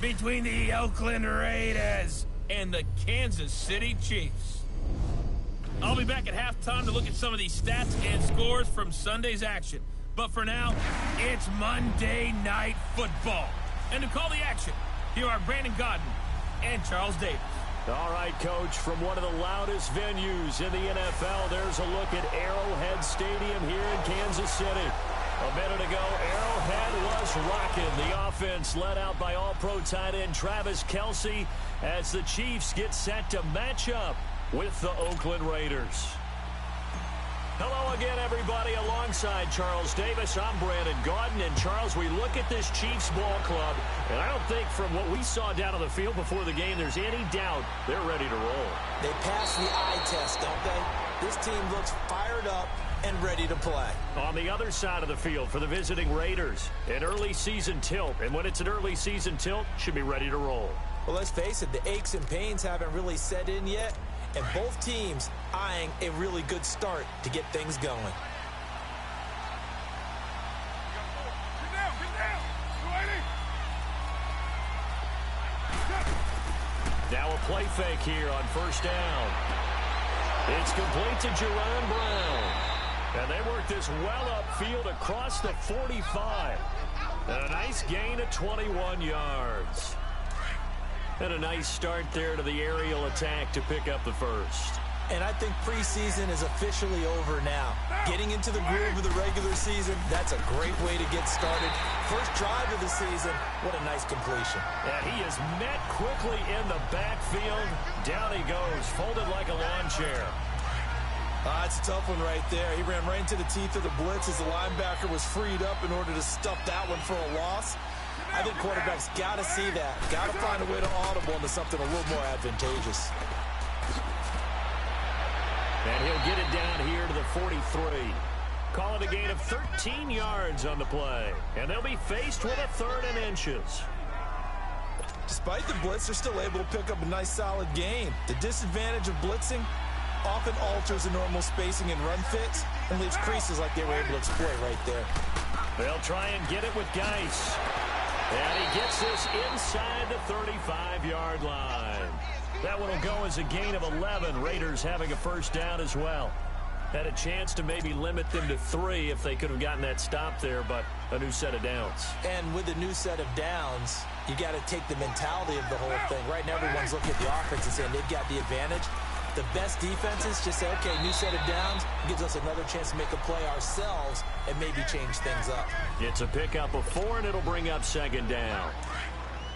between the Oakland Raiders and the Kansas City Chiefs. I'll be back at halftime to look at some of these stats and scores from Sunday's action. But for now, it's Monday Night Football. And to call the action, here are Brandon Gaudin and Charles Davis. All right, Coach, from one of the loudest venues in the NFL, there's a look at Arrowhead Stadium here in Kansas City. A minute ago, Arrowhead was rocking. The offense led out by All-Pro tight end Travis Kelce as the Chiefs get set to match up with the Oakland Raiders. Hello again, everybody. Alongside Charles Davis, I'm Brandon Gaudin. And, Charles, we look at this Chiefs ball club, and I don't think from what we saw down on the field before the game there's any doubt they're ready to roll. They pass the eye test, don't they? This team looks fired up and ready to play. On the other side of the field for the visiting Raiders, an early season tilt. And when it's an early season tilt, should be ready to roll. Well, let's face it, the aches and pains haven't really set in yet. And both teams eyeing a really good start to get things going. Now a play fake here on first down. It's complete to Jerron Brown. And they work this well upfield across the 45. And a nice gain of 21 yards. And a nice start there to the aerial attack to pick up the first. And I think preseason is officially over now. Getting into the groove of the regular season, that's a great way to get started. First drive of the season, what a nice completion. And he is met quickly in the backfield. Down he goes, folded like a lawn chair. That's a tough one right there. He ran right into the teeth of the blitz as the linebacker was freed up in order to stuff that one for a loss. I think quarterbacks got to see that. Got to find a way to audible into something a little more advantageous. And he'll get it down here to the 43. Call it a gain of 13 yards on the play. And they'll be faced with a 3rd and inches. Despite the blitz, they're still able to pick up a nice solid gain. The disadvantage of blitzing often alters the normal spacing and run fits and leaves creases like they were able to exploit right there. They'll try and get it with Geis. And he gets this inside the 35-yard line. That one will go as a gain of 11. Raiders having a first down as well. Had a chance to maybe limit them to 3 if they could have gotten that stop there, but a new set of downs. And with a new set of downs, you got to take the mentality of the whole thing. Right now, everyone's looking at the offense and saying they've got the advantage. The best defenses just say, okay, new set of downs, gives us another chance to make a play ourselves and maybe change things up. It's a pickup of 4, and it'll bring up 2nd down.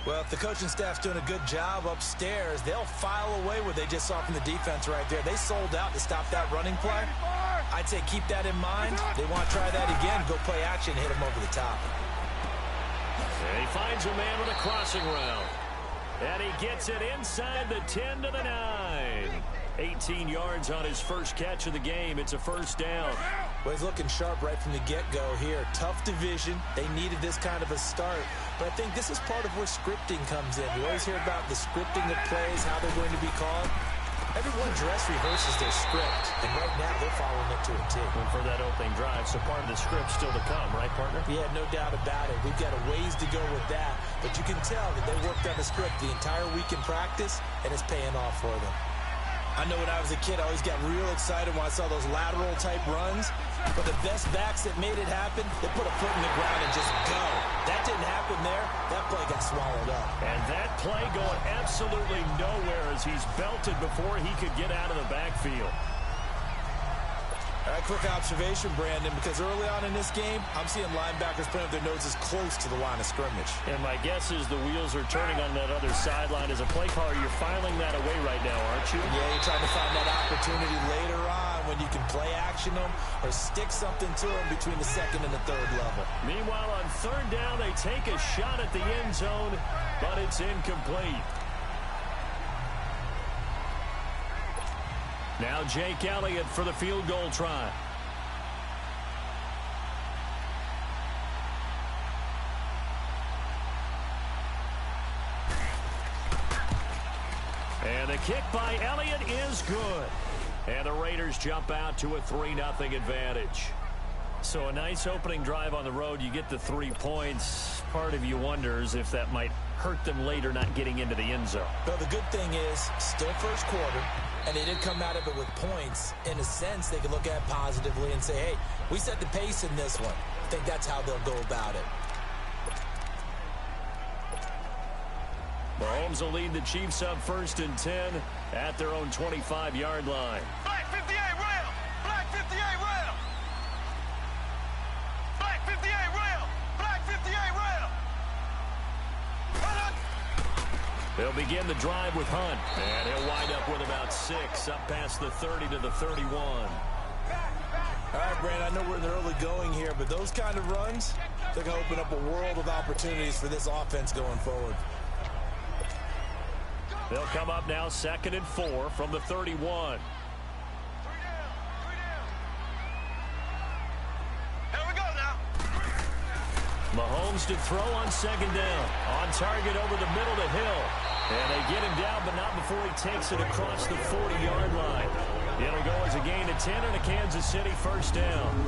Well, if the coaching staff's doing a good job upstairs, they'll file away what they just saw from the defense right there. They sold out to stop that running play. I'd say keep that in mind. They want to try that again, go play action, hit him over the top. And he finds a man with a crossing route. And he gets it inside the 10 to the 9. 18 yards on his first catch of the game. It's a first down. Well, he's looking sharp right from the get-go here. Tough division. They needed this kind of a start. But I think this is part of where scripting comes in. You always hear about the scripting of plays, how they're going to be called. Everyone dress rehearses their script, and right now they're following it to a T. And for that opening drive, so part of the script still to come, right, partner? Yeah, no doubt about it. We've got a ways to go with that, but you can tell that they worked on the script the entire week in practice, and it's paying off for them. I know when I was a kid, I always got real excited when I saw those lateral-type runs. But the best backs that made it happen, they put a foot in the ground and just go. That didn't happen there. That play got swallowed up. And that play going absolutely nowhere as he's belted before he could get out of the backfield. All right, quick observation, Brandon, because early on in this game, I'm seeing linebackers putting up their noses close to the line of scrimmage. And my guess is the wheels are turning on that other sideline. As a play caller, you're filing that away right now, aren't you? Yeah, you're trying to find that opportunity later on when you can play action them or stick something to them between the 2nd and the 3rd level. Meanwhile, on 3rd down, they take a shot at the end zone, but it's incomplete. Now Jake Elliott for the field goal try. And the kick by Elliott is good. And the Raiders jump out to a 3-0 advantage. So a nice opening drive on the road. You get the 3 points. Part of you wonders if that might hurt them later not getting into the end zone. Well, the good thing is, still first quarter, and they did come out of it with points. In a sense, they can look at it positively and say, hey, we set the pace in this one. I think that's how they'll go about it. Mahomes will lead the Chiefs up 1st and 10 at their own 25-yard line. Black 58 rail! Black 58 rail! Black 58 rail! Black 58 rail! They'll begin the drive with Hunt, and he'll wind up with about 6 up past the 30 to the 31. All right, Brand, I know we're in the early going here, but those kind of runs, they're going to open up a world of opportunities for this offense going forward. They'll come up now 2nd and 4 from the 31. Here we go now. Mahomes to throw on 2nd down. On target over the middle to Hill. And they get him down, but not before he takes it across the 40-yard line. It'll go as a gain of 10 and a Kansas City 1st down.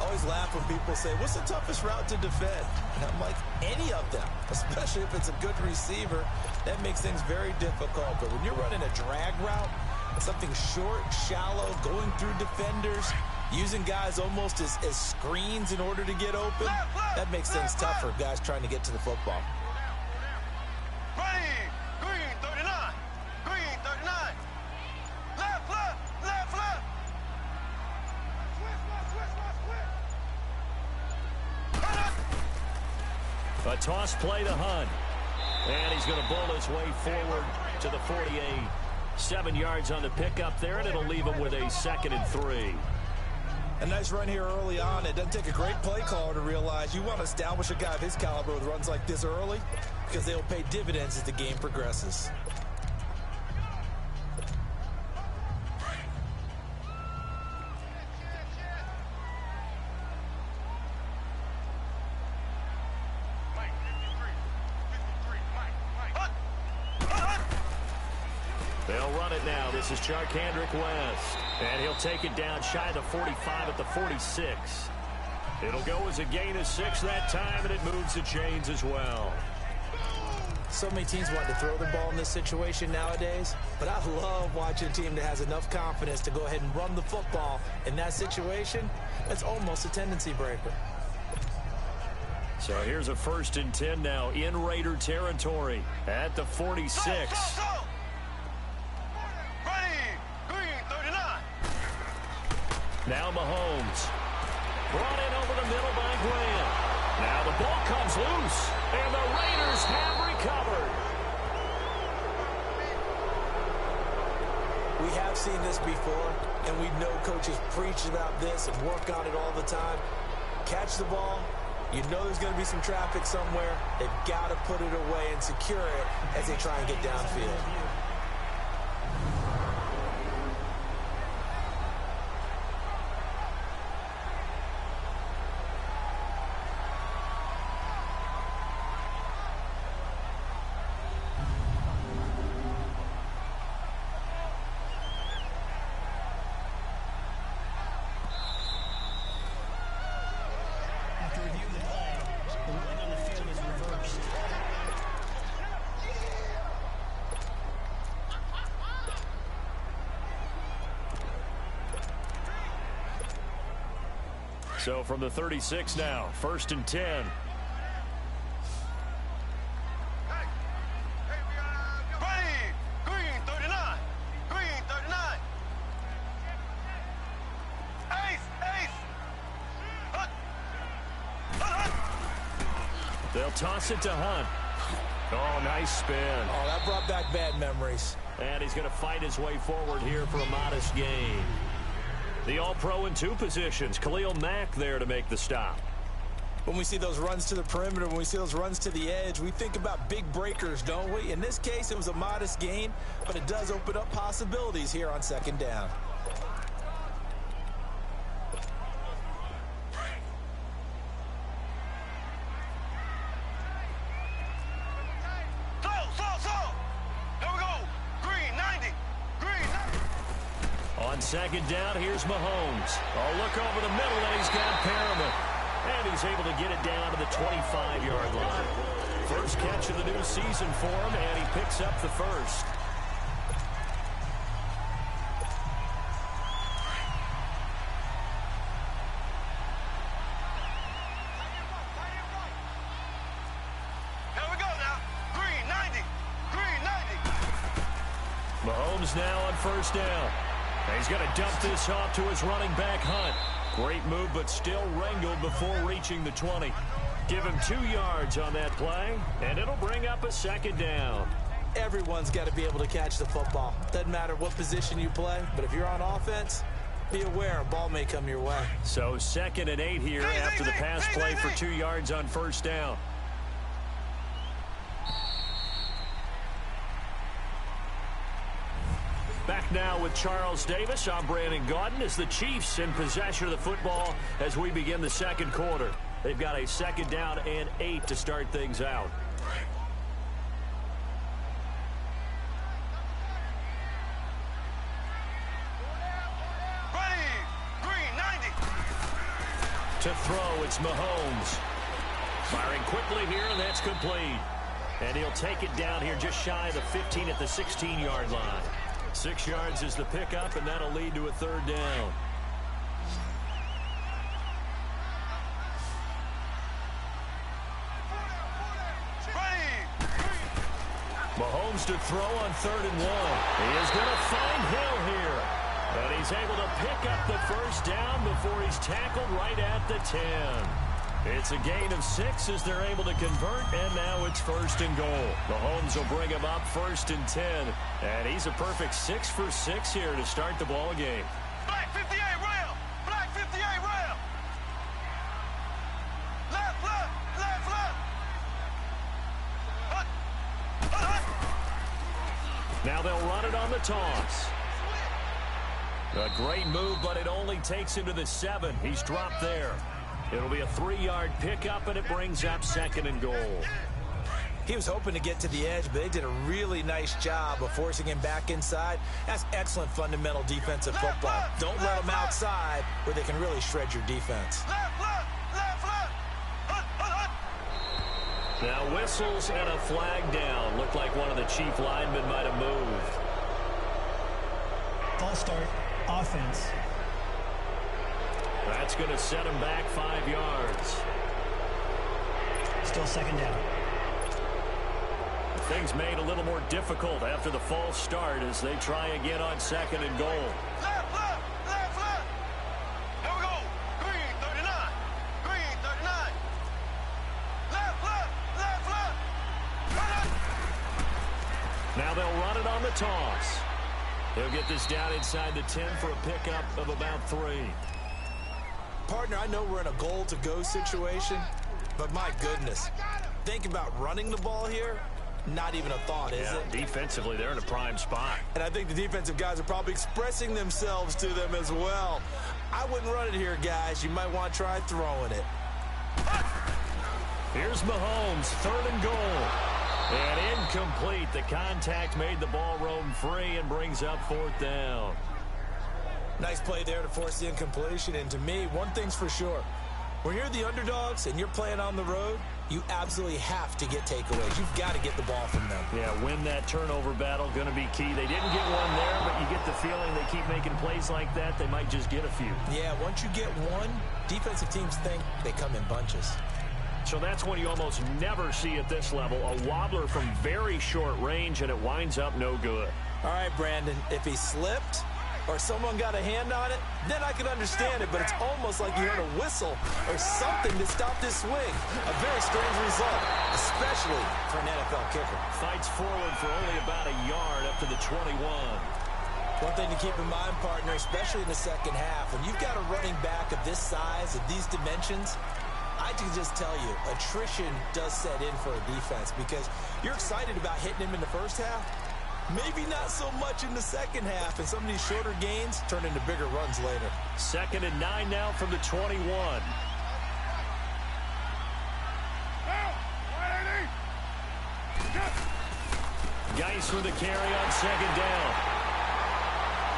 Always laugh when people say, what's the toughest route to defend? And I'm like, any of them, especially if it's a good receiver. That makes things very difficult. But when you're running a drag route, something short, shallow, going through defenders, using guys almost as screens in order to get open, that makes things tougher, guys trying to get to the football. Ready! Green 39! Green 39! Left, left, left, left! A toss play to Hunt. And he's going to bowl his way forward to the 48. 7 yards on the pickup there, and it'll leave him with a 2nd and 3. A nice run here early on. It doesn't take a great play caller to realize you want to establish a guy of his caliber with runs like this early because they'll pay dividends as the game progresses. They'll run it now. This is Charkandrick West. And he'll take it down shy of the 45 at the 46. It'll go as a gain of 6 that time, and it moves the chains as well. So many teams want to throw the ball in this situation nowadays, but I love watching a team that has enough confidence to go ahead and run the football. In that situation, that's almost a tendency breaker. So here's a 1st and 10 now in Raider territory at the 46. Now Mahomes. Brought in over the middle by Graham. Now the ball comes loose, and the Raiders have recovered. We have seen this before, and we know coaches preach about this and work on it all the time. Catch the ball. You know there's going to be some traffic somewhere. They've got to put it away and secure it as they try and get downfield. So from the 36 now, 1st and 10. Green 39! Green 39! Ace! Ace! They'll toss it to Hunt. Oh, nice spin. Oh, that brought back bad memories. And he's going to fight his way forward here for a modest gain. The All-Pro in 2 positions. Khalil Mack there to make the stop. When we see those runs to the perimeter, when we see those runs to the edge, we think about big breakers, don't we? In this case, it was a modest gain, but it does open up possibilities here on 2nd down. On 2nd down, here's Mahomes. Oh, look over the middle, and he's got Perriman. And he's able to get it down to the 25-yard line. First catch of the new season for him, and he picks up the first. Here we go now. Green 90. Green 90. Mahomes now on first down. And he's going to dump this off to his running back, Hunt. Great move, but still wrangled before reaching the 20. Give him 2 yards on that play, and it'll bring up a second down. Everyone's got to be able to catch the football. Doesn't matter what position you play, but if you're on offense, be aware a ball may come your way. So 2nd and 8 here after the pass play for 2 yards on first down. Back now with Charles Davis. I'm Brandon Gaudin as the Chiefs in possession of the football as we begin the second quarter. They've got a 2nd down and 8 to start things out. Ready. Green 90. To throw, it's Mahomes. Firing quickly here, and that's complete. And he'll take it down here just shy of the 15 at the 16-yard line. 6 yards is the pickup, and that'll lead to a 3rd down. Mahomes to throw on 3rd and 1. He is going to find Hill here. And he's able to pick up the first down before he's tackled right at the 10. It's a gain of 6 as they're able to convert, and now it's 1st and goal. Mahomes will bring him up 1st and 10. And he's a perfect 6 for 6 here to start the ball game. Black 58 rail. Black 58 rail. Left, left, left, left. Hut. Hut, hut. Now they'll run it on the toss. A great move, but it only takes him to the 7. He's dropped there. It'll be a 3-yard pickup, and it brings up 2nd and goal. He was hoping to get to the edge, but they did a really nice job of forcing him back inside. That's excellent fundamental defensive football. Don't let them outside where they can really shred your defense. Left, left, left, left. Hut, hut, hut. Now whistles and a flag down. Looked like one of the Chief linemen might have moved. False start, offense. That's going to set him back 5 yards. Still 2nd down. Things made a little more difficult after the false start as they try again on 2nd and goal. Left, left, left, left. Here we go. Green 39. Green 39. Left, left, left, left. Hut, hut. Now they'll run it on the toss. He'll get this down inside the 10 for a pickup of about 3. Partner, I know we're in a goal-to-go situation, but my goodness, think about running the ball here. Not even a thought, is it? Defensively, they're in a prime spot. And I think the defensive guys are probably expressing themselves to them as well. I wouldn't run it here, guys. You might want to try throwing it. Here's Mahomes, 3rd and goal. And incomplete. The contact made the ball roam free and brings up 4th down. Nice play there to force the incompletion. And to me, one thing's for sure. When you're the underdogs and you're playing on the road, you absolutely have to get takeaways. You've got to get the ball from them. Yeah, win that turnover battle, going to be key. They didn't get one there, but you get the feeling they keep making plays like that, they might just get a few. Yeah, once you get one, defensive teams think they come in bunches. So that's when you almost never see at this level a wobbler from very short range, and it winds up no good. All right, Brandon, if he slipped or someone got a hand on it, then I could understand it, but it's almost like you heard a whistle or something to stop this swing. A very strange result, especially for an NFL kicker. Fights forward for only about a yard up to the 21. One thing to keep in mind, partner, especially in the second half, when you've got a running back of this size, of these dimensions, I can just tell you, attrition does set in for a defense because you're excited about hitting him in the first half. Maybe not so much in the second half, and some of these shorter gains turn into bigger runs later. 2nd and 9 now from the 21. Geis with the carry on 2nd down.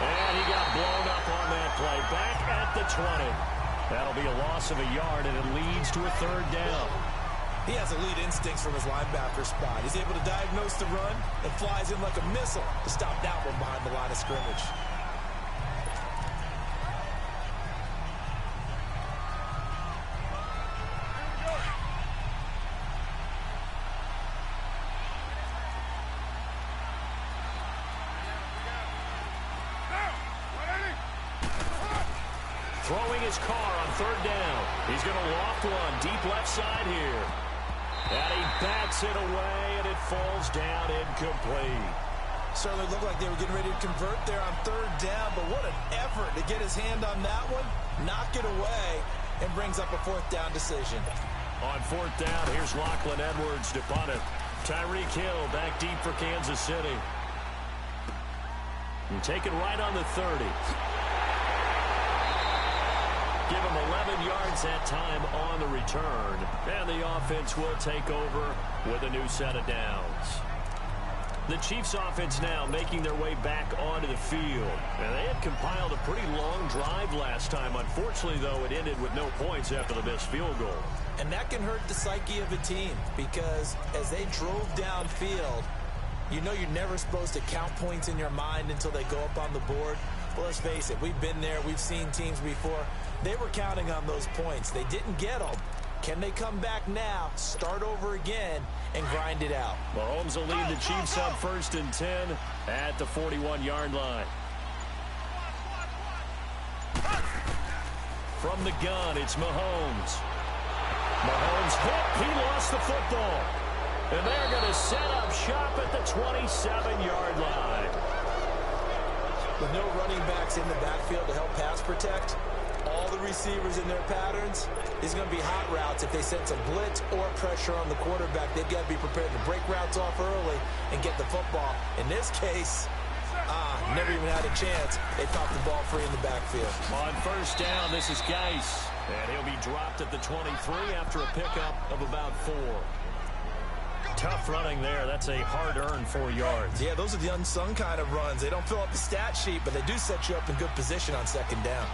And he got blown up on that play. Back at the 20. That'll be a loss of a yard, and it leads to a 3rd down. He has elite instincts from his linebacker spot. He's able to diagnose the run and flies in like a missile to stop that one behind the line of scrimmage. Throwing his car on third down. He's going to loft one deep left side here. And he bats it away, and it falls down incomplete. Certainly looked like they were getting ready to convert there on third down, but what an effort to get his hand on that one, knock it away, and brings up a fourth down decision. On fourth down, here's Lachlan Edwards to punt it. Tyreek Hill back deep for Kansas City. And taken right on the 30. Give him 11 yards that time on the return. And the offense will take over with a new set of downs. The Chiefs offense now making their way back onto the field. And they had compiled a pretty long drive last time. Unfortunately, though, it ended with no points after the missed field goal. And that can hurt the psyche of a team because as they drove downfield, you know you're never supposed to count points in your mind until they go up on the board. Well, let's face it, we've been there, we've seen teams before. They were counting on those points. They didn't get them. Can they come back now, start over again, and grind it out? Mahomes will lead the Chiefs on 1st and 10 at the 41-yard line. From the gun, it's Mahomes. Mahomes hit. He lost the football. And they're going to set up shop at the 27-yard line. With no running backs in the backfield to help pass protect, all the receivers in their patterns, these are going to be hot routes. If they sense a blitz or pressure on the quarterback, they've got to be prepared to break routes off early and get the football. In this case, never even had a chance. They popped the ball free in the backfield. On first down, this is Geis. And he'll be dropped at the 23 after a pickup of about 4. Tough running there. That's a hard-earned 4 yards. Yeah, those are the unsung kind of runs. They don't fill up the stat sheet, but they do set you up in good position on second down.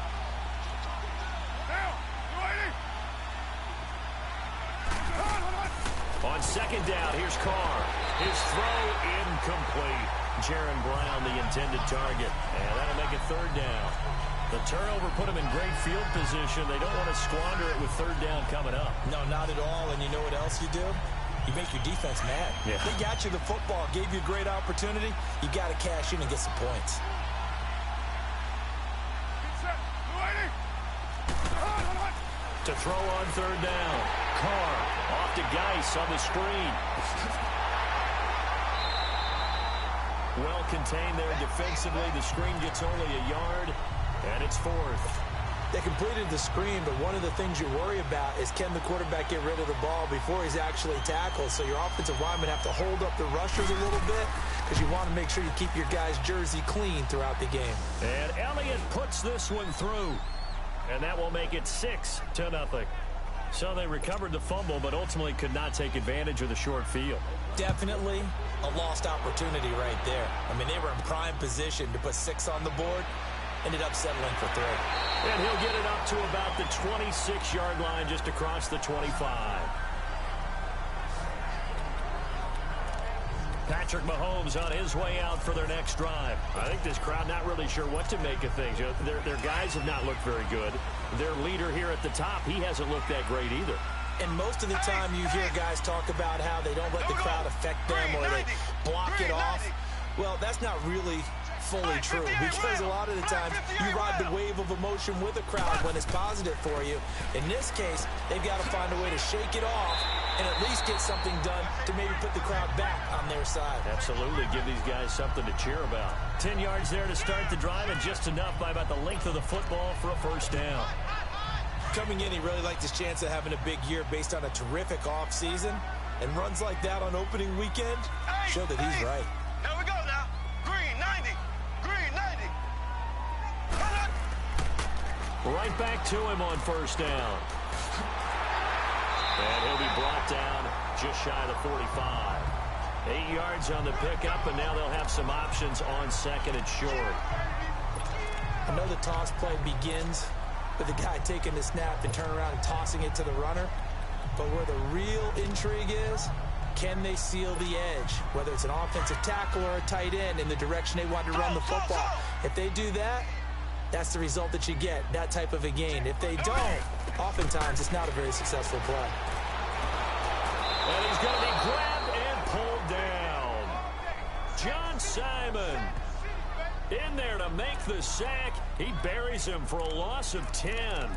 On second down, here's Carr. His throw incomplete. Jaron Brown, the intended target. And that'll make it third down. The turnover put them in great field position. They don't want to squander it with third down coming up. No, not at all. And you know what else you do? You make your defense mad. Yeah. They got you the football, gave you a great opportunity. You got to cash in and get some points. To throw on third down. Carr off to Geis on the screen. Well contained there defensively. The screen gets only a yard, and it's 4th. They completed the screen, but one of the things you worry about is can the quarterback get rid of the ball before he's actually tackled? So your offensive linemen have to hold up the rushers a little bit because you want to make sure you keep your guy's jersey clean throughout the game. And Elliott puts this one through, and that will make it 6-0. So they recovered the fumble, but ultimately could not take advantage of the short field. Definitely a lost opportunity right there. I mean, they were in prime position to put 6 on the board. Ended up settling for 3. And he'll get it up to about the 26-yard line just across the 25. Patrick Mahomes on his way out for their next drive. I think this crowd not really sure what to make of things. You know, their guys have not looked very good. Their leader here at the top, he hasn't looked that great either. And most of the time you hear guys talk about how they don't let the crowd affect them or they block it off. Well, that's not really fully true because a lot of the times you ride the wave of emotion with a crowd when it's positive for you. In this case, they've got to find a way to shake it off and at least get something done to maybe put the crowd back on their side. Absolutely. Give these guys something to cheer about. 10 yards there to start the drive and just enough by about the length of the football for a first down. Coming in, he really liked his chance of having a big year based on a terrific offseason. And runs like that on opening weekend show that he's right. Here we go now. Green, 90. Green, 90. Right back to him on first down. And he'll be brought down just shy of the 45. 8 yards on the pickup, and now they'll have some options on second and short. I know the toss play begins with the guy taking the snap and turning around and tossing it to the runner. But where the real intrigue is, can they seal the edge? Whether it's an offensive tackle or a tight end in the direction they want to run the football. If they do that, that's the result that you get, that type of a gain. If they don't, oftentimes it's not a very successful play. And he's going to be grabbed and pulled down. John Simon in there to make the sack. He buries him for a loss of 10.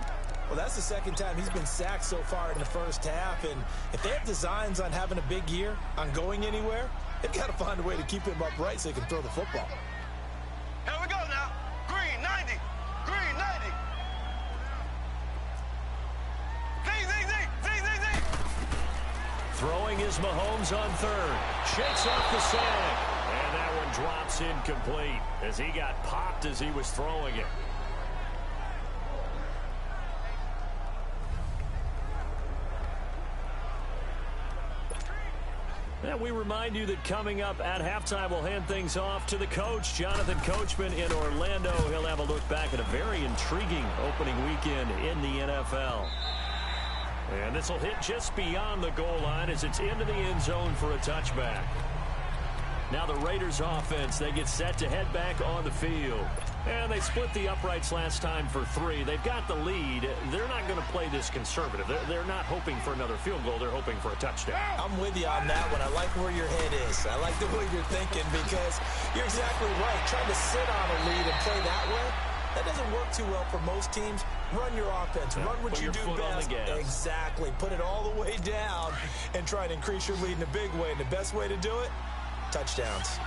Well, that's the second time he's been sacked so far in the first half. And if they have designs on having a big year, on going anywhere, they've got to find a way to keep him upright so he can throw the football. Here we go now. Green, 90. Green, 90. Z. Throwing is Mahomes on third. Shakes off the sack. And that one drops incomplete as he got popped as he was throwing it. And we remind you that coming up at halftime, we'll hand things off to the coach, Jonathan Coachman in Orlando. He'll have a look back at a very intriguing opening weekend in the NFL. And this will hit just beyond the goal line as it's into the end zone for a touchback. Now the Raiders offense, they get set to head back on the field. And they split the uprights last time for 3. They've got the lead. They're not going to play this conservative. They're not hoping for another field goal. They're hoping for a touchdown. I'm with you on that one. I like where your head is. I like the way you're thinking because you're exactly right. Trying to sit on a lead and play that way, that doesn't work too well for most teams. Run your offense. Run what you do best. Exactly. Put it all the way down and try to increase your lead in a big way. And the best way to do it, touchdowns.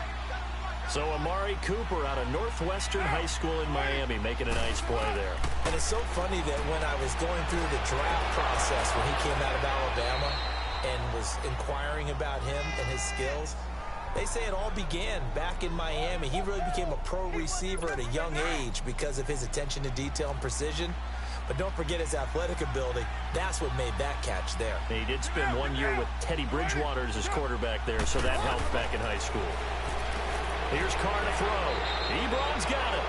So Amari Cooper out of Northwestern High School in Miami making a nice play there. And it's so funny that when I was going through the draft process when he came out of Alabama and was inquiring about him and his skills, they say it all began back in Miami. He really became a pro receiver at a young age because of his attention to detail and precision. But don't forget his athletic ability. That's what made that catch there. He did spend 1 year with Teddy Bridgewater as his quarterback there, so that helped back in high school. Here's Carr to throw. Ebron's got it.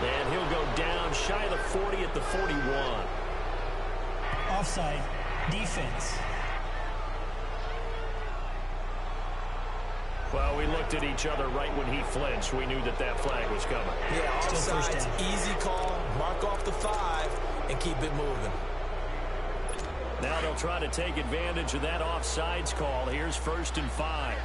And he'll go down shy of the 40 at the 41. Offside. Defense. Well, we looked at each other right when he flinched. We knew that that flag was coming. Yeah, offsides, easy call. Mark off the 5 and keep it moving. Now they'll try to take advantage of that offsides call. Here's 1st and 5.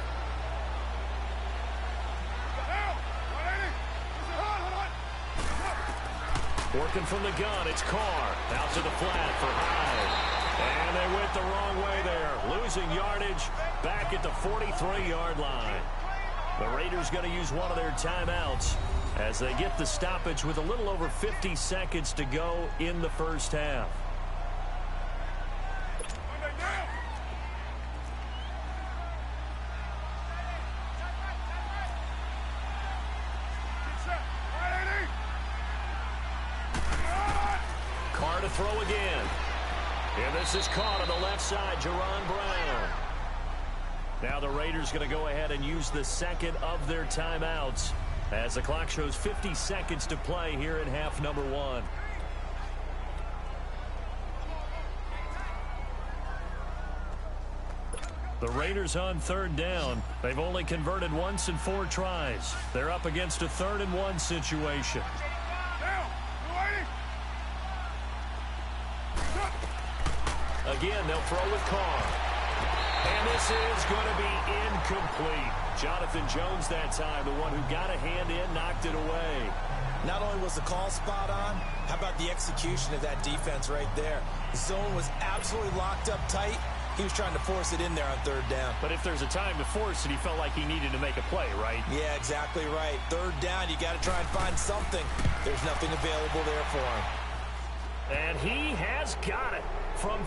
Working from the gun, it's Carr. Out to the flat for Hyde. And they went the wrong way there. Losing yardage back at the 43-yard line. The Raiders going to use one of their timeouts as they get the stoppage with a little over 50 seconds to go in the first half. Carr to throw again. And this is caught on the left side, Jaron Brown. Now the Raiders going to go ahead and use the second of their timeouts as the clock shows 50 seconds to play here in half number 1. The Raiders on 3rd down. They've only converted once in 4 tries. They're up against a 3rd and 1 situation. Again, they'll throw with Carr. And this is going to be incomplete. Jonathan Jones that time, the one who got a hand in, knocked it away. Not only was the call spot on, how about the execution of that defense right there? The zone was absolutely locked up tight. He was trying to force it in there on 3rd down. But if there's a time to force it, he felt like he needed to make a play, right? Yeah, exactly right. 3rd down, you got to try and find something. There's nothing available there for him. And he has got it from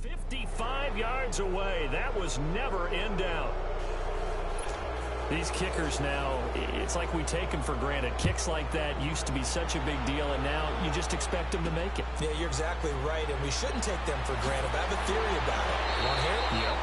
55 yards away. That was never in doubt. These kickers now, it's like we take them for granted. Kicks like that used to be such a big deal, and now you just expect them to make it. Yeah, you're exactly right, and we shouldn't take them for granted. But I have a theory about it. You want to hear it? Yep.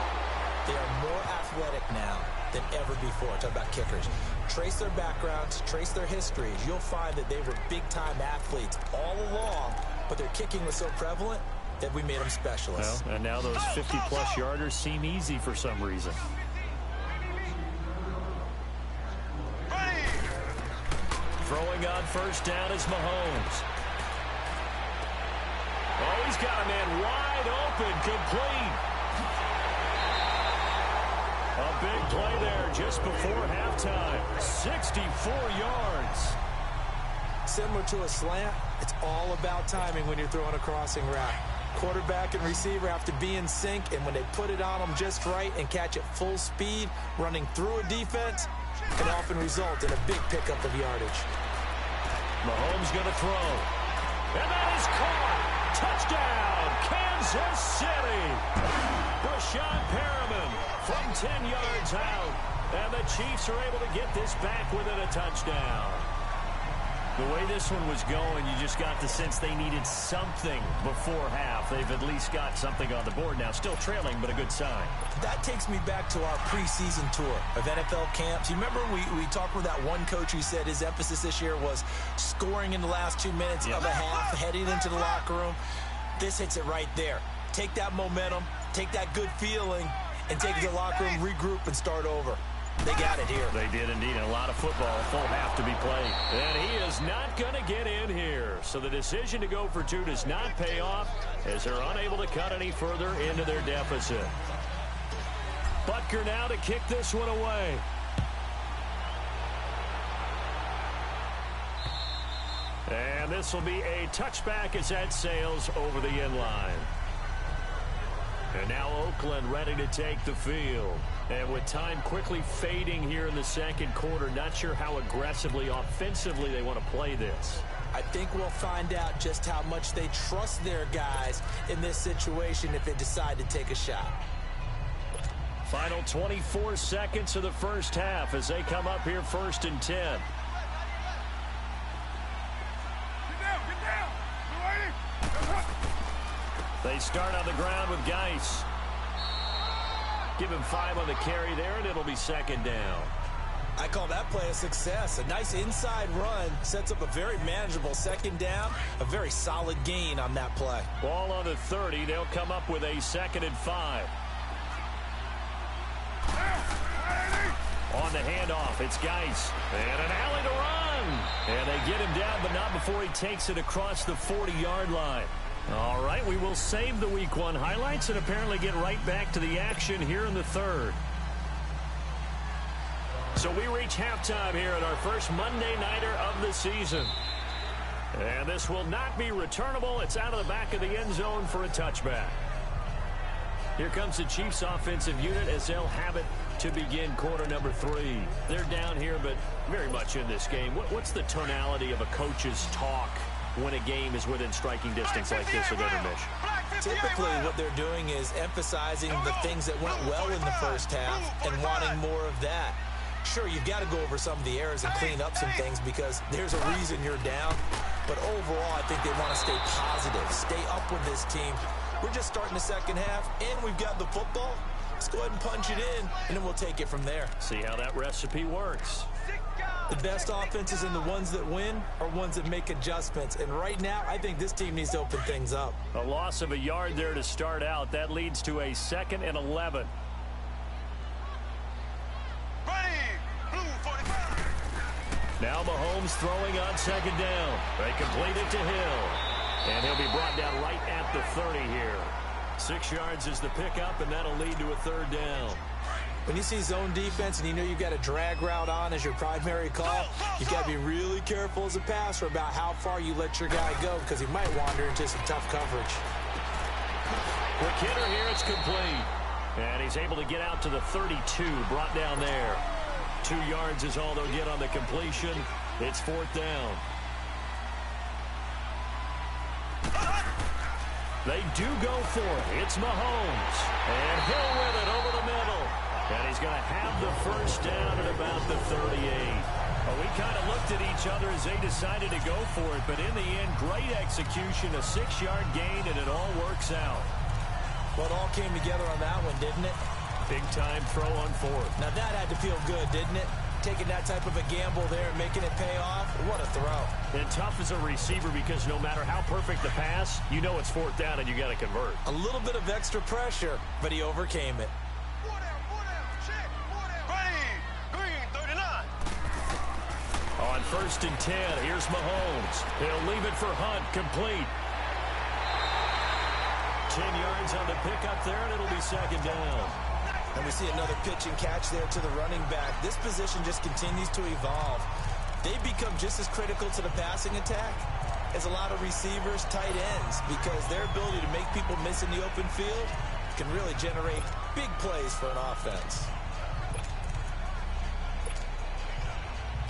They are more athletic now than ever before. Talk about kickers. Trace their backgrounds, trace their histories. You'll find that they were big-time athletes all along, but their kicking was so prevalent that we made them specialists. Well, and now those 50-plus yarders seem easy for some reason. Throwing on first down is Mahomes. Oh, he's got a man wide open, complete. A big play there just before halftime. 64 yards. Similar to a slant, it's all about timing when you're throwing a crossing route. Quarterback and receiver have to be in sync, and when they put it on them just right and catch it full speed, running through a defense, can often result in a big pickup of yardage. Mahomes going to throw. And that is caught. Touchdown, Kansas City. Brashad Perriman from 10 yards out. And the Chiefs are able to get this back within a touchdown. The way this one was going, you just got the sense they needed something before half. They've at least got something on the board now. Still trailing, but a good sign. That takes me back to our preseason tour of NFL camps. You remember we talked with that one coach who said his emphasis this year was scoring in the last 2 minutes of a half, heading into the locker room. This hits it right there. Take that momentum, take that good feeling, and take it to the locker room, regroup, and start over. They got it here. They did indeed. A lot of football, full half to be played. And he is not going to get in here. So the decision to go for two does not pay off as they're unable to cut any further into their deficit. Butker now to kick this one away. And this will be a touchback as that sails over the end line. And now Oakland ready to take the field. And with time quickly fading here in the second quarter, not sure how aggressively, offensively they want to play this. I think we'll find out just how much they trust their guys in this situation if they decide to take a shot. Final 24 seconds of the first half as they come up here 1st and 10. Get down! They start on the ground with Geis. Give him 5 on the carry there, and it'll be 2nd down. I call that play a success. A nice inside run sets up a very manageable 2nd down. A very solid gain on that play. Ball on the 30. They'll come up with a 2nd and 5. On the handoff, it's Geis. And an alley to run. And they get him down, but not before he takes it across the 40-yard line. All right, we will save the Week 1 highlights and apparently get right back to the action here in the 3rd. So we reach halftime here at our first Monday Nighter of the season. And this will not be returnable. It's out of the back of the end zone for a touchback. Here comes the Chiefs offensive unit as they'll have it to begin quarter number 3. They're down here, but very much in this game. What's the tonality of a coach's talk when a game is within striking distance like this at intermission? Typically, what they're doing is emphasizing the things that went well in the first half and wanting more of that. Sure, you've got to go over some of the errors and clean up some things because there's a reason you're down. But overall, I think they want to stay positive, stay up with this team. We're just starting the second half, and we've got the football. Let's go ahead and punch it in, and then we'll take it from there. See how that recipe works. The best offenses and the ones that win are ones that make adjustments. And right now, I think this team needs to open things up. A loss of a yard there to start out. That leads to a 2nd and 11. Now Mahomes throwing on 2nd down. They complete it to Hill. And he'll be brought down right at the 30 here. 6 yards is the pickup, and that'll lead to a 3rd down. When you see zone defense and you know you've got a drag route on as your primary call, you've got to be really careful as a passer about how far you let your guy go because he might wander into some tough coverage. With Kidder here, it's complete. And he's able to get out to the 32, brought down there. 2 yards is all they'll get on the completion. It's 4th down. They do go for it. It's Mahomes. And Hill with it over the middle. And he's going to have the first down at about the 38. Well, we kind of looked at each other as they decided to go for it. But in the end, great execution, a 6-yard gain, and it all works out. Well, it all came together on that one, didn't it? Big-time throw on fourth. Now, that had to feel good, didn't it? Taking that type of a gamble there and making it pay off. What a throw. And tough as a receiver because no matter how perfect the pass, you know it's fourth down and you got to convert. A little bit of extra pressure, but he overcame it. Green, 39. On 1st and 10, here's Mahomes. He'll leave it for Hunt, complete. 10 yards on the pickup there, and it'll be second down. And we see another pitch and catch there to the running back. This position just continues to evolve. They become just as critical to the passing attack as a lot of receivers, tight ends, because their ability to make people miss in the open field can really generate big plays for an offense.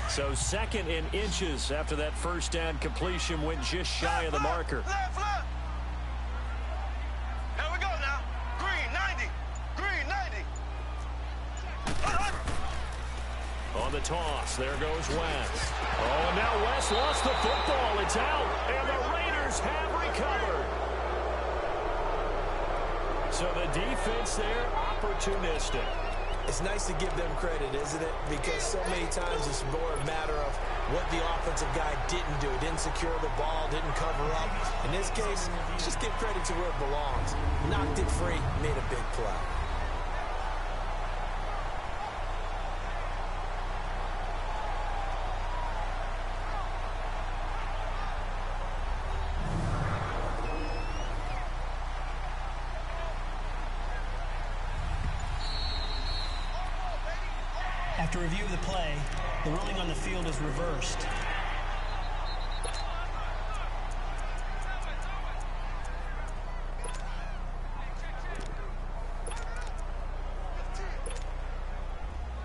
So 2nd and inches after that first down completion went just shy of the marker. Left. Here we go now. Green, 90. Green, 90. On the toss, there goes West. Oh, and now West lost the football. It's out, and the Raiders have recovered. So the defense there, opportunistic. It's nice to give them credit, isn't it? Because so many times it's more a matter of what the offensive guy didn't do. Didn't secure the ball, didn't cover up. In this case, just give credit to where it belongs. Knocked it free, made a big play. After review of the play, the ruling on the field is reversed.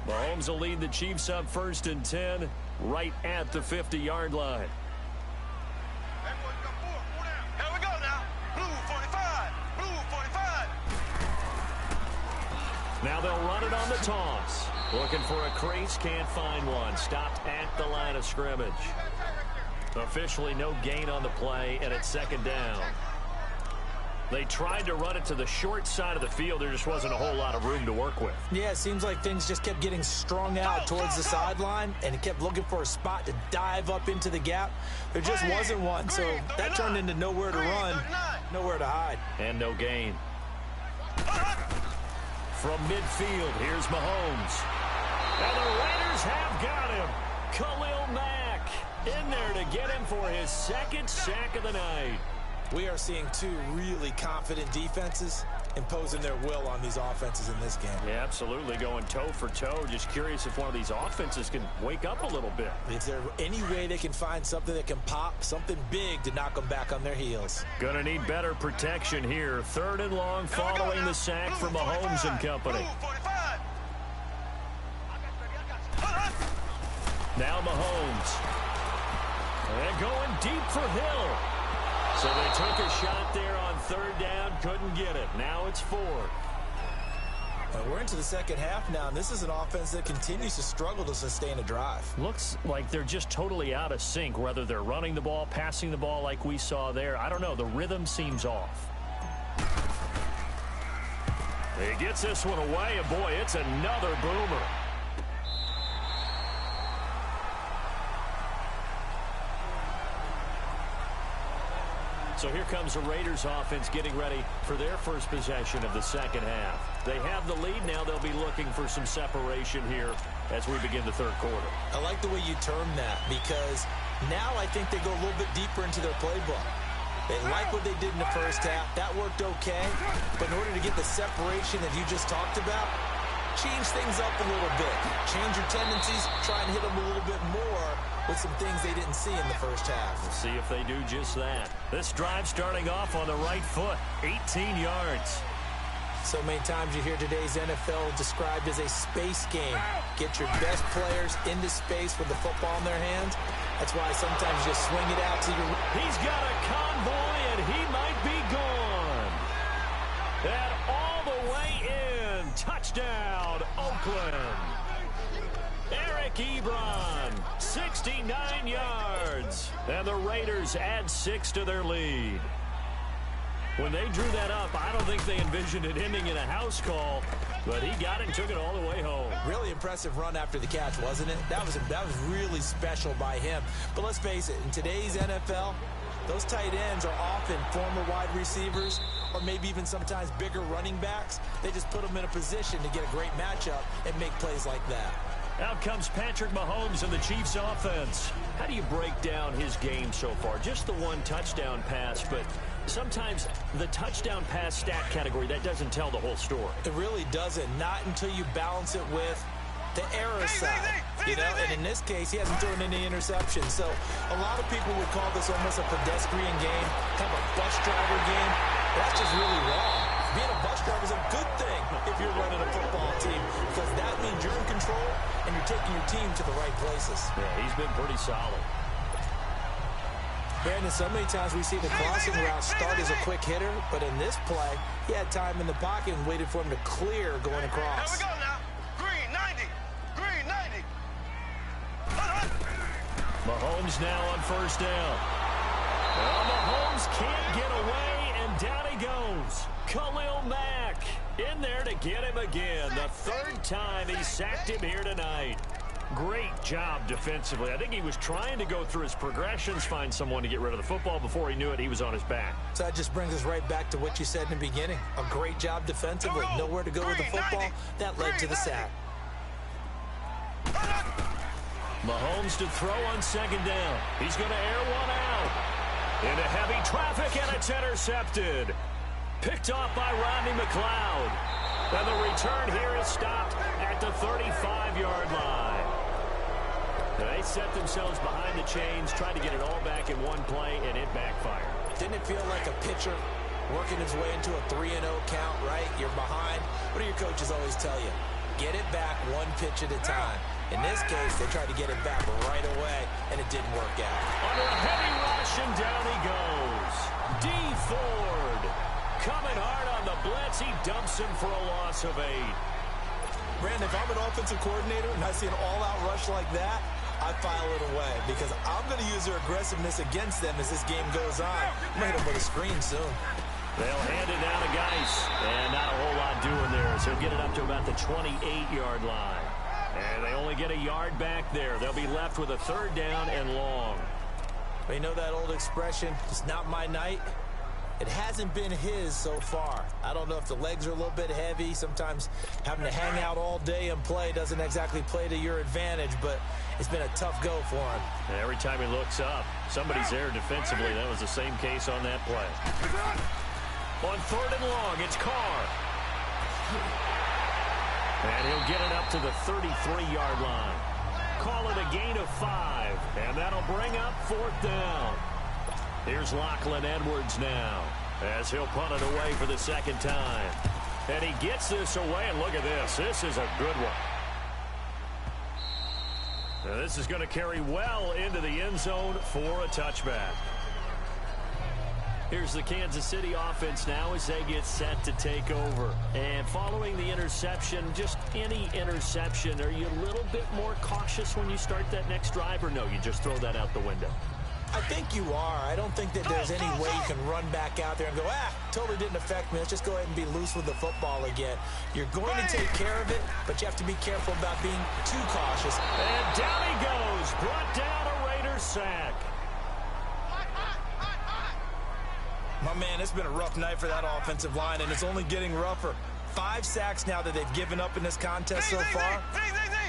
Mahomes will lead the Chiefs up 1st and 10, right at the 50-yard line. Here we go now. Blue 45. Blue 45. Now they'll run it on the toss. Looking for a crease, can't find one. Stopped at the line of scrimmage. Officially no gain on the play, and it's 2nd down. They tried to run it to the short side of the field. There just wasn't a whole lot of room to work with. Yeah, it seems like things just kept getting strung out towards the sideline, and he kept looking for a spot to dive up into the gap. There just wasn't one, so that turned into nowhere to run, nowhere to hide. And no gain. From midfield, here's Mahomes. And the Raiders have got him. Khalil Mack in there to get him for his 2nd sack of the night. We are seeing two really confident defenses imposing their will on these offenses in this game. Yeah, absolutely, going toe for toe. Just curious if one of these offenses can wake up a little bit. Is there any way they can find something that can pop, something big to knock them back on their heels? Gonna need better protection here. 3rd and long following the sack from Mahomes and company. Now Mahomes. And going deep for Hill. So they took a shot there on 3rd down, couldn't get it. Now it's 4. We're into the second half now, and this is an offense that continues to struggle to sustain a drive. Looks like they're just totally out of sync, whether they're running the ball, passing the ball like we saw there. I don't know. The rhythm seems off. He gets this one away, and boy, it's another boomer. So here comes the Raiders offense getting ready for their first possession of the second half. They have the lead now. They'll be looking for some separation here as we begin the third quarter. I like the way you term that, because now I think they go a little bit deeper into their playbook. They like what they did in the first half. That worked okay. But in order to get the separation that you just talked about, change things up a little bit. Change your tendencies. Try and hit them a little bit more with some things they didn't see in the first half. We'll see if they do just that. This drive starting off on the right foot, 18 yards. So many times you hear today's NFL described as a space game. Get your best players into space with the football in their hands. That's why sometimes you swing it out to your... He's got a convoy, and he might be gone. And all the way in. Touchdown, Oakland. Eric Ebron, 69 yards. And the Raiders add 6 to their lead. When they drew that up, I don't think they envisioned it ending in a house call, but he got it and took it all the way home. Really impressive run after the catch, wasn't it? That was really special by him. But let's face it, in today's NFL, those tight ends are often former wide receivers or maybe even sometimes bigger running backs. They just put them in a position to get a great matchup and make plays like that. Out comes Patrick Mahomes and the Chiefs offense. How do you break down his game so far? Just the one touchdown pass, but sometimes the touchdown pass stat category, that doesn't tell the whole story. It really doesn't. Not until you balance it with the error side. You know, and in this case, he hasn't thrown any interceptions. So a lot of people would call this almost a pedestrian game, kind of a bus driver game. That's just really wrong. Being a bus driver is a good thing if you're running a football team, because that means you're in control and you're taking your team to the right places. Yeah, he's been pretty solid. Brandon, so many times we see the crossing route start as a quick hitter, but in this play, he had time in the pocket and waited for him to clear going across. Here we go now. Green, 90. Green, 90. Mahomes now on first down. Well, Mahomes can't get away, and down he goes. Khalil Mack in there to get him again. The third time he sacked him here tonight. Great job defensively. I think he was trying to go through his progressions, find someone to get rid of the football. Before he knew it, he was on his back. So that just brings us right back to what you said in the beginning. A great job defensively. Nowhere to go with the football. That led to the sack. Mahomes to throw on second down. He's going to air one out. Into heavy traffic, and it's intercepted. Picked off by Rodney McLeod. And the return here is stopped at the 35-yard line. They set themselves behind the chains, tried to get it all back in one play, and it backfired. Didn't it feel like a pitcher working his way into a 3-0 count, right? You're behind. What do your coaches always tell you? Get it back one pitch at a time. In this case, they tried to get it back right away, and it didn't work out. Under a heavy rush, and down he goes. D. Ford coming hard on the blitz. He dumps him for a loss of 8. Brandon, if I'm an offensive coordinator and I see an all-out rush like that, I file it away because I'm going to use their aggressiveness against them as this game goes on. I'm going to hit them with a screen soon. They'll hand it down to Geis, and not a whole lot doing there, so he'll get it up to about the 28-yard line. And they only get a yard back there. They'll be left with a third down and long. But you know that old expression, it's not my night? It hasn't been his so far. I don't know if the legs are a little bit heavy. Sometimes having to hang out all day and play doesn't exactly play to your advantage, but it's been a tough go for him. And every time he looks up, somebody's there defensively. That was the same case on that play. On third and long, it's Carr. And he'll get it up to the 33-yard line. Call it a gain of 5, and that'll bring up fourth down. Here's Lachlan Edwards now, as he'll punt it away for the second time. And he gets this away, and look at this. This is a good one. Now this is going to carry well into the end zone for a touchback. Here's the Kansas City offense now as they get set to take over. And following the interception, just any interception, are you a little bit more cautious when you start that next drive, or no, you just throw that out the window? I think you are. I don't think that there's any way you can run back out there and go, totally didn't affect me. Let's just go ahead and be loose with the football again. You're going to take care of it, but you have to be careful about being too cautious. And down he goes. Brought down a Raiders sack. My man, it's been a rough night for that offensive line, and it's only getting rougher. 5 sacks now that they've given up in this contest so far.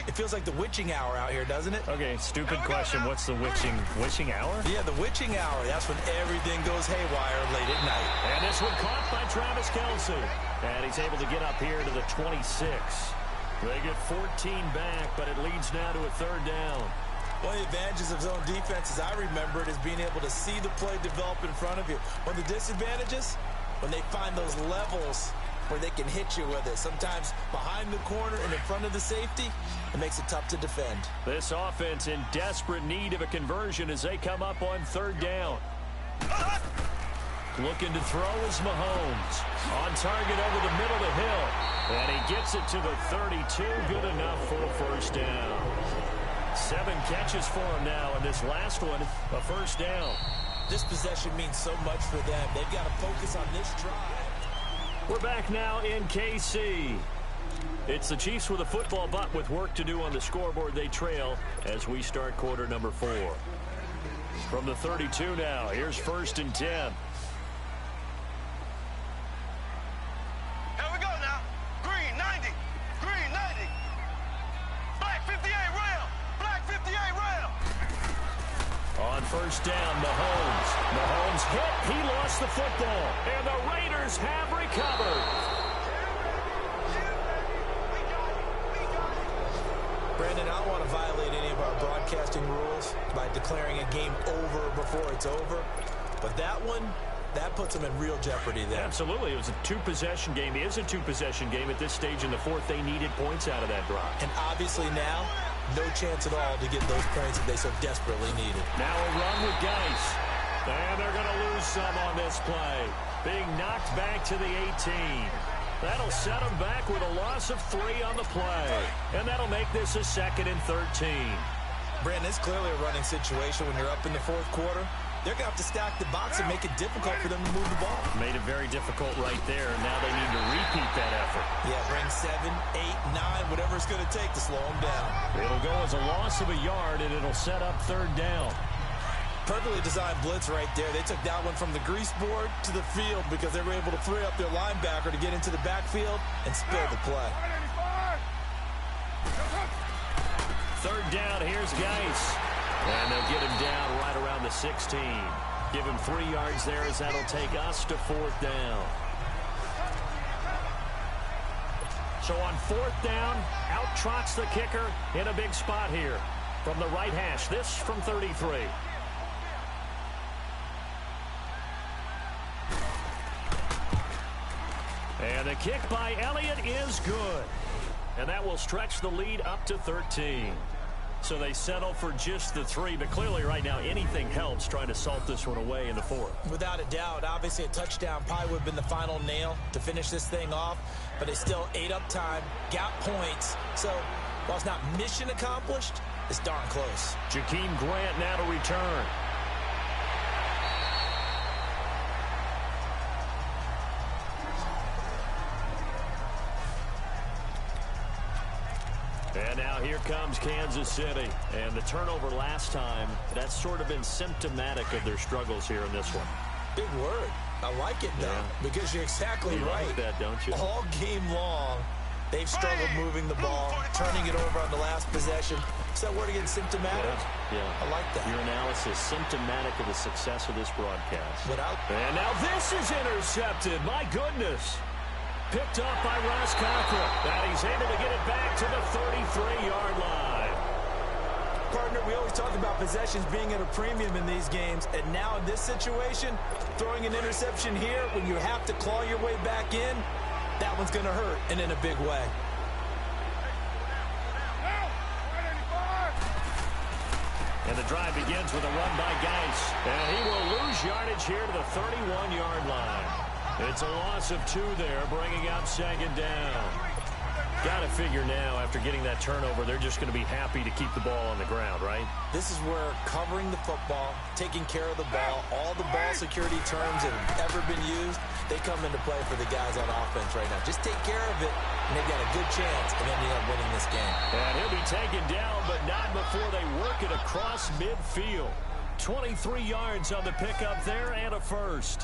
It feels like the witching hour out here, doesn't it? Okay, stupid question. What's the witching hour? Yeah, the witching hour. That's when everything goes haywire late at night. And this one caught by Travis Kelce. And he's able to get up here to the 26. They get 14 back, but it leads now to a third down. One of the advantages of zone defense, as I remember it, is being able to see the play develop in front of you. One of the disadvantages, when they find those levels where they can hit you with it. Sometimes behind the corner and in front of the safety, it makes it tough to defend. This offense in desperate need of a conversion as they come up on third down. Looking to throw is Mahomes. On target over the middle to Hill. And he gets it to the 32. Good enough for a first down. 7 catches for him now, and this last one, a first down. This possession means so much for them. They've got to focus on this drive. We're back now in KC. It's the Chiefs with a football, but with work to do on the scoreboard. They trail as we start quarter number 4. From the 32 now, here's 1st and 10. Here we go now. Green 90. Green 90. Black 58 rail. Black 58 rail. On first down, Mahomes. Mahomes hit. He lost the football. And the Raiders have recovered. Brandon, I don't want to violate any of our broadcasting rules by declaring a game over before it's over. But that one, that puts them in real jeopardy there. Absolutely. It was a 2-possession game. It is a 2-possession game at this stage in the 4th. They needed points out of that drive. And obviously now, no chance at all to get those points that they so desperately needed. Now a run with Geis. And they're going to lose some on this play. Being knocked back to the 18. That'll set them back with a loss of 3 on the play. And that'll make this a 2nd and 13. Brandon, it's clearly a running situation when you're up in the 4th quarter. They're going to have to stack the box and make it difficult for them to move the ball. Made it very difficult right there. Now they need to repeat that effort. Yeah, bring 7, 8, 9, whatever it's going to take to slow them down. It'll go as a loss of a yard, and it'll set up 3rd down. Perfectly designed blitz right there. They took that one from the grease board to the field because they were able to free up their linebacker to get into the backfield and spill the play. 3rd down, here's Geis. And they'll get him down right around the 16. Give him 3 yards there as that'll take us to 4th down. So on 4th down, out trots the kicker in a big spot here from the right hash. This from 33. And the kick by Elliott is good. And that will stretch the lead up to 13. So they settle for just the 3. But clearly right now anything helps trying to salt this one away in the 4th. Without a doubt, obviously a touchdown probably would have been the final nail to finish this thing off. But they still ate up time, got points. So while it's not mission accomplished, it's darn close. Jakeem Grant now to return. And now here comes Kansas City. And the turnover last time, that's sort of been symptomatic of their struggles here in this one. Big word. I like it, though, because you're exactly right. Like that, don't you? All game long, they've struggled moving the ball, turning it over on the last possession. Is that word again, symptomatic? Yeah. I like that. Your analysis, symptomatic of the success of this broadcast. And now this is intercepted. My goodness. Picked up by Ross Cockrell. And he's able to get it back to the 33-yard line. Partner, we always talk about possessions being at a premium in these games. And now in this situation, throwing an interception here when you have to claw your way back in, that one's going to hurt, and in a big way. And the drive begins with a run by Geis. And he will lose yardage here to the 31-yard line. It's a loss of 2 there, bringing up 2nd down. Got to figure now, after getting that turnover, they're just going to be happy to keep the ball on the ground, right? This is where covering the football, taking care of the ball, all the ball security terms that have ever been used, they come into play for the guys on offense right now. Just take care of it, and they've got a good chance of ending up winning this game. And he'll be taken down, but not before they work it across midfield. 23 yards on the pickup there and a first.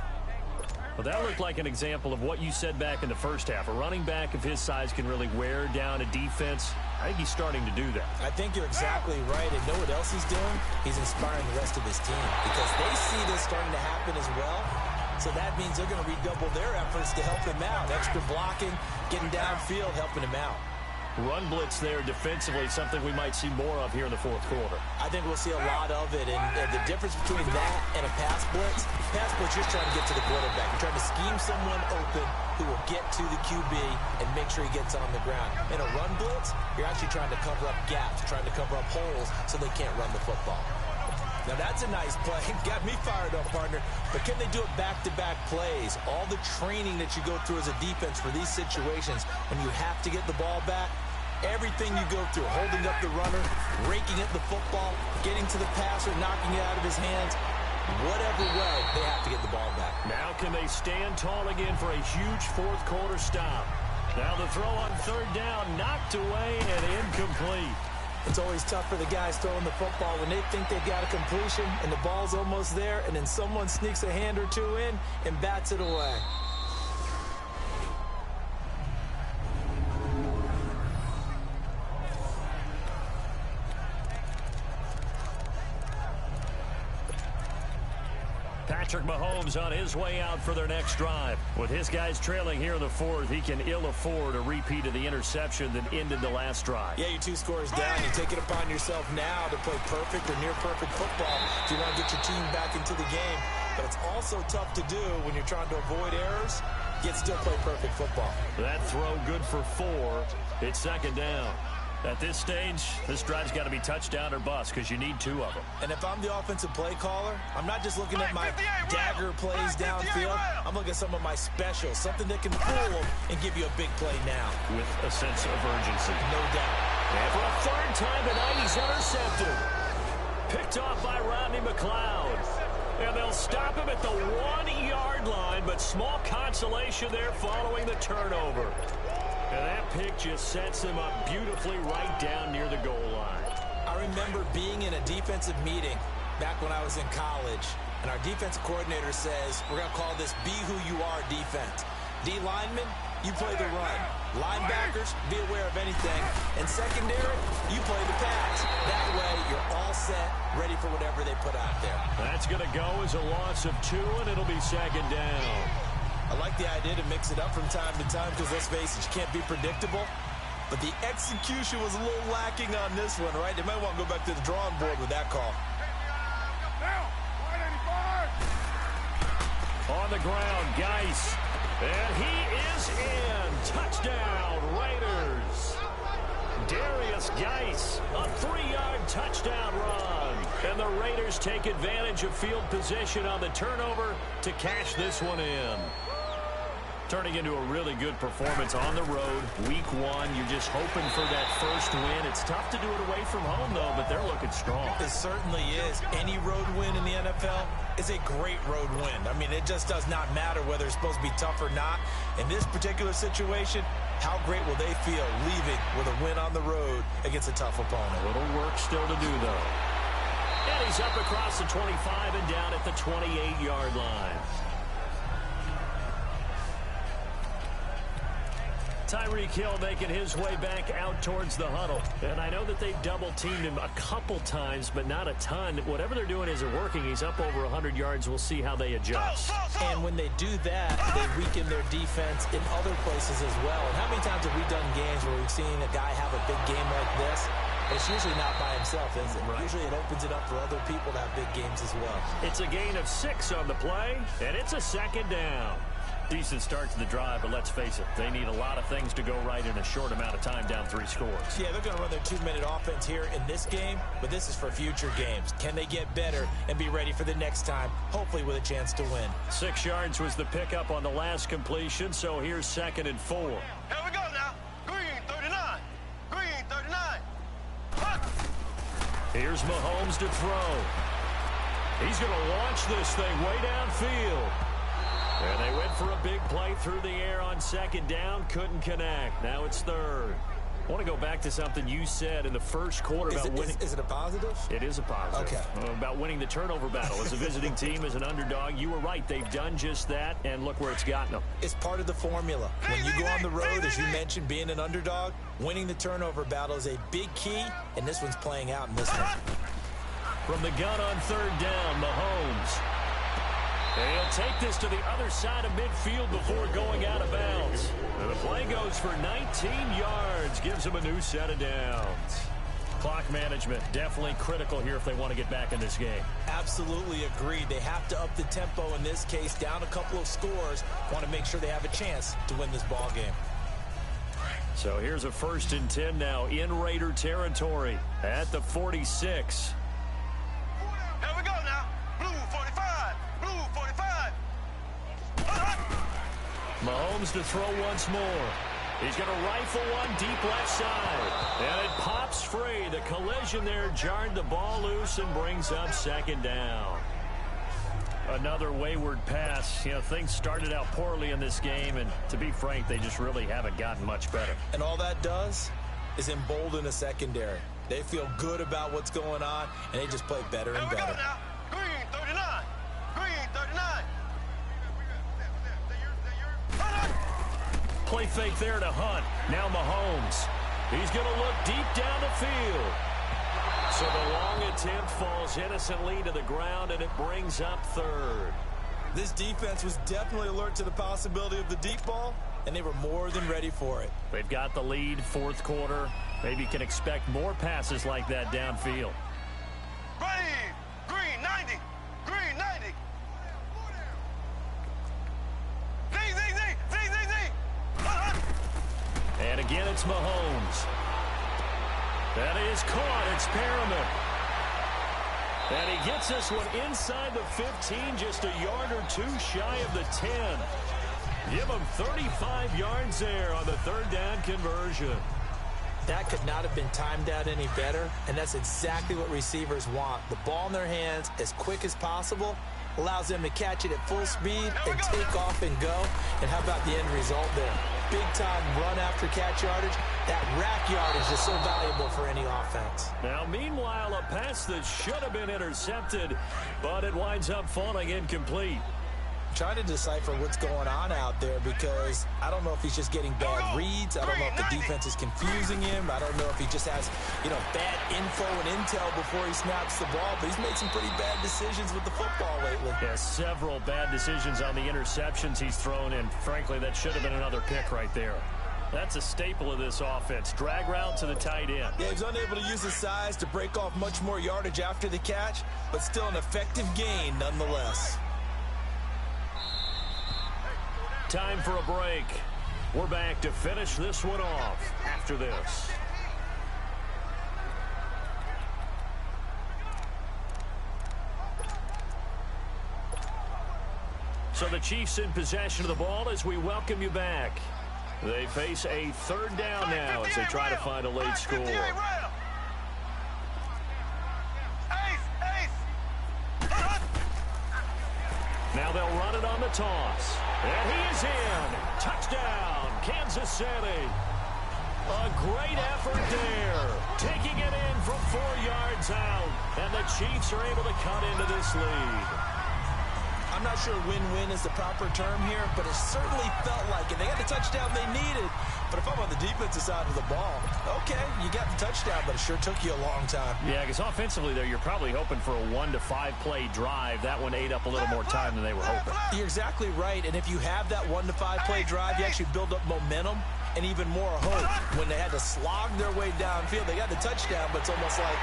Well, that looked like an example of what you said back in the first half. A running back of his size can really wear down a defense. I think he's starting to do that. I think you're exactly right. And know what else he's doing? He's inspiring the rest of his team because they see this starting to happen as well. So that means they're going to redouble their efforts to help him out. Extra blocking, getting downfield, helping him out. Run blitz there defensively, something we might see more of here in the 4th quarter. I think we'll see a lot of it, and the difference between that and a pass blitz, you're trying to get to the quarterback. You're trying to scheme someone open who will get to the QB and make sure he gets on the ground. In a run blitz, you're actually trying to cover up gaps, trying to cover up holes so they can't run the football. Now that's a nice play. Got me fired up, partner. But can they do it back-to-back plays? All the training that you go through as a defense for these situations when you have to get the ball back, everything you go through, holding up the runner, raking at the football, getting to the passer, knocking it out of his hands, whatever way, they have to get the ball back. Now can they stand tall again for a huge fourth quarter stop? Now the throw on third down, knocked away and incomplete. It's always tough for the guys throwing the football when they think they've got a completion and the ball's almost there, and then someone sneaks a hand or two in and bats it away. Patrick Mahomes on his way out for their next drive. With his guys trailing here in the fourth, he can ill afford a repeat of the interception that ended the last drive. Yeah, you're 2 scores down. You take it upon yourself now to play perfect or near perfect football if you want to get your team back into the game. But it's also tough to do when you're trying to avoid errors, yet still play perfect football. That throw good for 4. It's second down. At this stage, this drive's got to be touchdown or bust because you need 2 of them. And if I'm the offensive play caller, I'm not just looking at my dagger plays downfield. I'm looking at some of my specials, something that can fool them and give you a big play now. With a sense of urgency. No doubt. And for a third time tonight, he's intercepted. Picked off by Rodney McLeod. And they'll stop him at the 1-yard line, but small consolation there following the turnover. And that pick just sets him up beautifully right down near the goal line. I remember being in a defensive meeting back when I was in college, and our defensive coordinator says, we're going to call this Be Who You Are defense. D linemen, you play the run. Linebackers, be aware of anything. And secondary, you play the pass. That way, you're all set, ready for whatever they put out there. That's going to go as a loss of 2, and it'll be second down. I like the idea to mix it up from time to time because, let's face it, you can't be predictable. But the execution was a little lacking on this one, right? They might want to go back to the drawing board with that call. On the ground, Geis. And he is in. Touchdown, Raiders. Darius Geis, a 3-yard touchdown run. And the Raiders take advantage of field position on the turnover to cash this one in. Turning into a really good performance on the road. Week 1, you're just hoping for that first win. It's tough to do it away from home, though, but they're looking strong. It certainly is. Any road win in the NFL is a great road win. I mean, it just does not matter whether it's supposed to be tough or not. In this particular situation, how great will they feel leaving with a win on the road against a tough opponent? A little work still to do, though. And he's up across the 25 and down at the 28-yard line. Tyreek Hill making his way back out towards the huddle. And I know that they've double-teamed him a couple times, but not a ton. Whatever they're doing isn't working. He's up over 100 yards. We'll see how they adjust. And when they do that, they weaken their defense in other places as well. And how many times have we done games where we've seen a guy have a big game like this? It's usually not by himself, is it? Right. Usually it opens it up for other people to have big games as well. It's a gain of 6 on the play, and it's a second down. Decent start to the drive, but let's face it, they need a lot of things to go right in a short amount of time, down 3 scores. Yeah, they're going to run their 2-minute offense here in this game, but this is for future games. Can they get better and be ready for the next time, hopefully with a chance to win? 6 yards was the pickup on the last completion, so here's 2nd and 4. Here we go now. Green 39. Green 39. Here's Mahomes to throw. He's going to launch this thing way downfield. And they went for a big play through the air on 2nd down. Couldn't connect. Now it's 3rd. I want to go back to something you said in the first quarter about winning. Is it a positive? It is a positive. Okay. About winning the turnover battle. As a visiting team, as an underdog, you were right. They've done just that, and look where it's gotten them. It's part of the formula. When you go on the road, as you mentioned, being an underdog, winning the turnover battle is a big key, and this one's playing out in this one. From the gun on 3rd down, Mahomes. He'll take this to the other side of midfield before going out of bounds. And the play goes for 19 yards, gives him a new set of downs. Clock management, definitely critical here if they want to get back in this game. Absolutely agreed. They have to up the tempo in this case, down a couple of scores. Want to make sure they have a chance to win this ball game. So here's a 1st and 10 now in Raider territory at the 46. Here we go. Mahomes to throw once more. He's going to rifle one deep left side. And it pops free. The collision there jarred the ball loose and brings up second down. Another wayward pass. You know, things started out poorly in this game, and to be frank, they just really haven't gotten much better. And all that does is embolden the secondary. They feel good about what's going on, and they just play better and better. Now. Green 39. Green 39. Play fake there to Hunt. Now Mahomes. He's going to look deep down the field. So the long attempt falls innocently to the ground, and it brings up third. This defense was definitely alert to the possibility of the deep ball, and they were more than ready for it. They've got the lead, fourth quarter. Maybe you can expect more passes like that downfield. Ready. Green 90. Green 90. And again, it's Mahomes. That is caught. It's Perriman. And he gets this one inside the 15, just a yard or two shy of the 10. Give him 35 yards there on the third down conversion. That could not have been timed out any better, and that's exactly what receivers want. The ball in their hands as quick as possible allows them to catch it at full speed and take off and go. And how about the end result there? Big-time run after catch yardage. That rack yardage is so valuable for any offense. Now, meanwhile, a pass that should have been intercepted, but it winds up falling incomplete. Trying to decipher what's going on out there because I don't know if he's just getting bad reads. I don't know if the defense is confusing him. I don't know if he just has, bad info and intel before he snaps the ball. But he's made some pretty bad decisions with the football lately. Yeah, several bad decisions on the interceptions he's thrown, and frankly, that should have been another pick right there. That's a staple of this offense. Drag route to the tight end. Yeah, he's unable to use his size to break off much more yardage after the catch, but still an effective gain nonetheless. Time for a break. We're back to finish this one off after this. So the Chiefs in possession of the ball as we welcome you back. They face a third down now as they try to find a late score. Now they'll run it on the toss. And he is in. Touchdown, Kansas City. A great effort there. Taking it in from 4 yards out. And the Chiefs are able to cut into this lead. I'm not sure win-win is the proper term here, but it certainly felt like it. They got the touchdown they needed. But if I'm on the defensive side of the ball, okay, you got the touchdown, but it sure took you a long time. Yeah, because offensively there, you're probably hoping for a 1 to 5 play drive. That one ate up a little more time than they were hoping. You're exactly right, and if you have that 1 to 5 play drive, you actually build up momentum and even more hope. When they had to slog their way downfield, they got the touchdown, but it's almost like,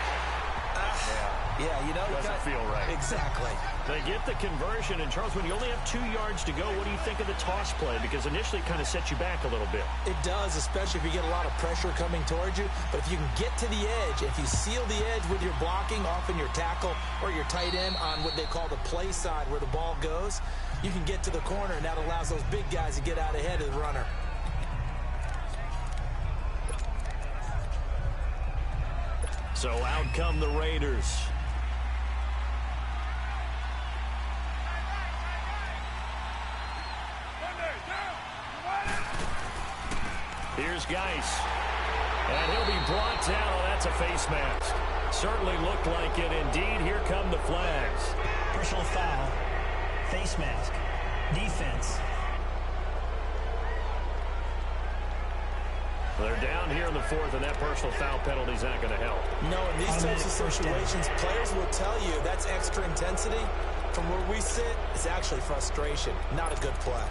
doesn't feel right. Exactly. They get the conversion, and Charles, when you only have 2 yards to go, what do you think of the toss play? Because initially it kind of sets you back a little bit. It does, especially if you get a lot of pressure coming towards you. But if you can get to the edge, if you seal the edge with your blocking, often your tackle or your tight end on what they call the play side where the ball goes, you can get to the corner, and that allows those big guys to get out ahead of the runner. So out come the Raiders. Here's Geis. And he'll be brought down. Oh, that's a face mask. Certainly looked like it. Indeed, here come the flags. Personal foul. Face mask. Defense. They're down here in the fourth, and that personal foul penalty is not going to help. No, in these types of situations, players will tell you that's extra intensity. From where we sit, it's actually frustration. Not a good play.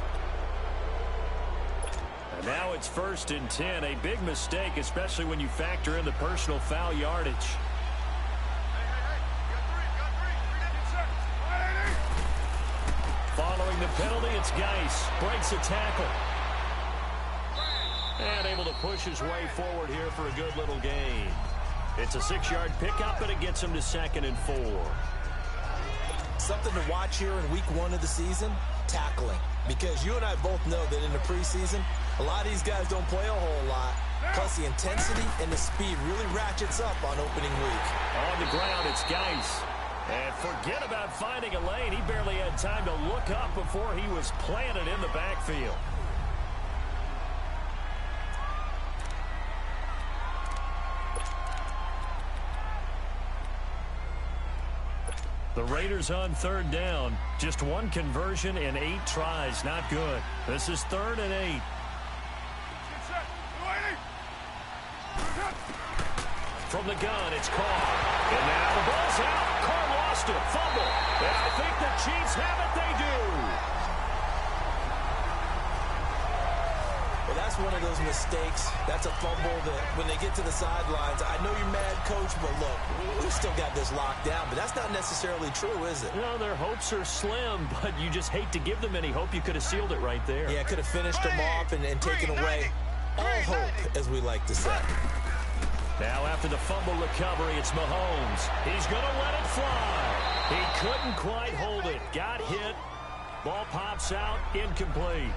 And now it's 1st and 10. A big mistake, especially when you factor in the personal foul yardage. Following the penalty, it's Geis. Breaks a tackle. And able to push his way forward here for a good little gain. It's a 6-yard pickup, and it gets him to 2nd and 4. Something to watch here in week 1 of the season, tackling. Because you and I both know that in the preseason, a lot of these guys don't play a whole lot. Plus, the intensity and the speed really ratchets up on opening week. On the ground, it's Geis. And forget about finding a lane. He barely had time to look up before he was planted in the backfield. The Raiders on 3rd down. Just 1 conversion in 8 tries. Not good. This is 3rd and 8. From the gun, it's Carr. And now the ball's out. Carr lost it. Fumble. And I think the Chiefs have it. They do. Well, that's one of those mistakes. That's a fumble that when they get to the sidelines, I know you're mad, Coach, but look, we've still got this locked down. But that's not necessarily true, is it? No, their hopes are slim, but you just hate to give them any hope. You could have sealed it right there. Yeah, could have finished them off and taken away all hope, as we like to say. Now after the fumble recovery, it's Mahomes. He's going to let it fly. He couldn't quite hold it. Got hit. Ball pops out. Incomplete.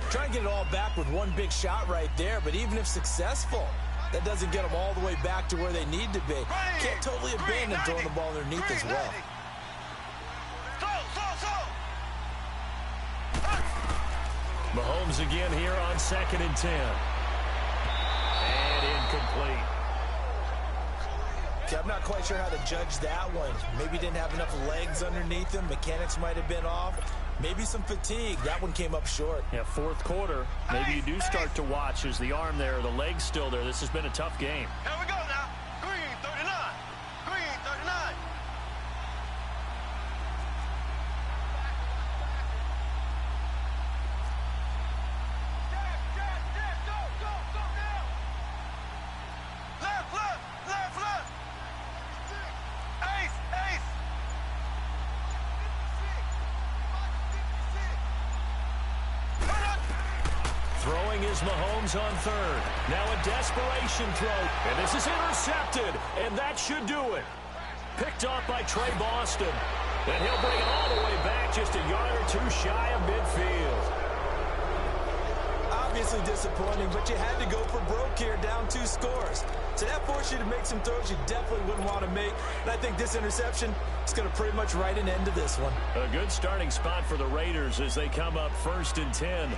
Try and get it all back with one big shot right there, but even if successful, that doesn't get them all the way back to where they need to be. Can't totally abandon throwing the ball underneath as well. Mahomes again here on 2nd and 10. And incomplete. Okay, I'm not quite sure how to judge that one. Maybe didn't have enough legs underneath him. Mechanics might have been off. Maybe some fatigue. That one came up short. Yeah, 4th quarter. Maybe you do start to watch. Is the arm there, the leg's still there. This has been a tough game. Here we go now. Green 39. Green 39. Go now. Left. Ace. Throwing is Mahomes on 3rd. Now a desperation throw. And this is intercepted. And that should do it. Picked off by Trey Boston. And he'll bring it all the way back just a yard or 2 shy of midfield. Obviously disappointing, but you had to go for broke here, down 2 scores. So that forced you to make some throws you definitely wouldn't want to make. And I think this interception is going to pretty much write an end to this one. A good starting spot for the Raiders as they come up 1st and 10.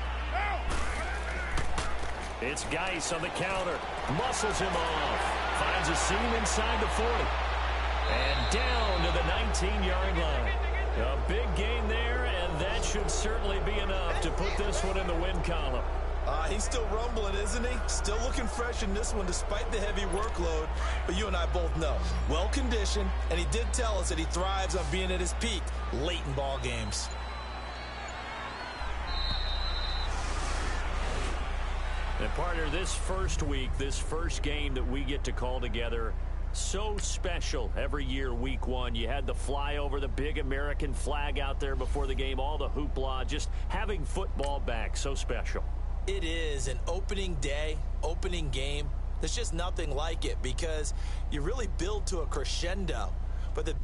It's Geis on the counter. Muscles him off. Finds a seam inside the 40. And down to the 19-yard line. A big gain there, and that should certainly be enough to put this one in the win column. He's still rumbling, isn't he? Still looking fresh in this one despite the heavy workload. But you and I both know, well-conditioned, and he did tell us that he thrives on being at his peak late in ball games. And partner, this first week, this first game that we get to call together, so special every year, week 1. You had the flyover, the big American flag out there before the game, all the hoopla, just having football back, so special. It is an opening day, opening game. There's just nothing like it because you really build to a crescendo. But the